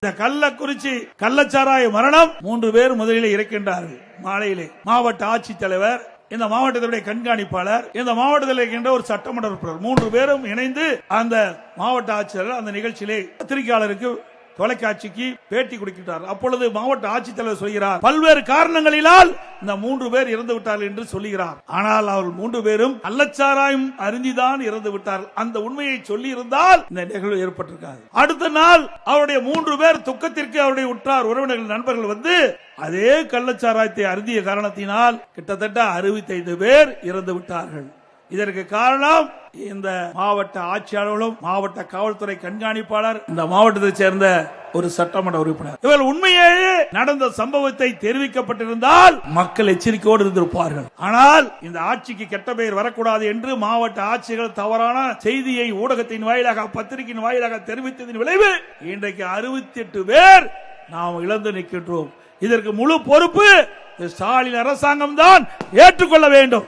இந்த கள்ளக்குறிச்சி கள்ளச்சாராய மரணம் 3 பேர் முதலில் இறக்கின்றார்கள். மாலையிலே மாவட்ட ஆட்சித்தலைவர், இந்த மாவட்டத்தினுடைய கண்காணிப்பாளர், இந்த மாவட்டத்தில் இருக்கின்ற ஒரு சட்டமன்ற உறுப்பினர் 3 பேரும் இணைந்து அந்த மாவட்ட ஆட்சியர் அந்த நிகழ்ச்சியிலே பத்திரிகையாளருக்கு தொலைக்காட்சிக்கு பேட்டி கொடுக்கிறார். அப்பொழுது மாவட்ட ஆட்சித்தலைவர் சொல்கிறார், பல்வேறு காரணங்களினால் இந்த 3 பேர் இறந்து விட்டார்கள் என்று சொல்லுகிறார். ஆனால் அவர்கள் 3 பேரும் கள்ளச்சாராயம் அருந்திதான் இறந்து விட்டார்கள். அந்த உண்மையை சொல்லி இருந்தால் இந்த நிகழ்வு ஏற்பட்டிருக்காது. அடுத்த நாள் அவருடைய 3 பேர் துக்கத்திற்கு அவருடைய உற்றார் உறவினர்கள் நண்பர்கள் வந்து அதே கள்ளச்சாராயத்தை அருந்திய காரணத்தினால் கிட்டத்தட்ட 65 பேர் இறந்து விட்டார்கள். இதற்கு காரணம் இந்த மாவட்ட ஆட்சியாளர்களும் மாவட்ட காவல்துறை கண்காணிப்பாளர், இந்த மாவட்டத்தை சேர்ந்த ஒரு சட்டமன்ற உறுப்பினர். இவர் உண்மையே நடந்த சம்பவத்தை தெரிவிக்கப்பட்டிருந்தால் மக்கள் எச்சரிக்கையோடு இருந்திருப்பார்கள். ஆனால் இந்த ஆட்சிக்கு கெட்ட பெயர் வரக்கூடாது என்று மாவட்ட ஆட்சிகள் தவறான செய்தியை ஊடகத்தின் வாயிலாக பத்திரிகையின் வாயிலாக தெரிவித்ததின் விளைவு இன்றைக்கு 68 பேர் நாம் இழந்து நிற்கின்றோம். இதற்கு முழு பொறுப்பு ஸ்டாலின் அரசாங்கம் தான் ஏற்றுக்கொள்ள வேண்டும்.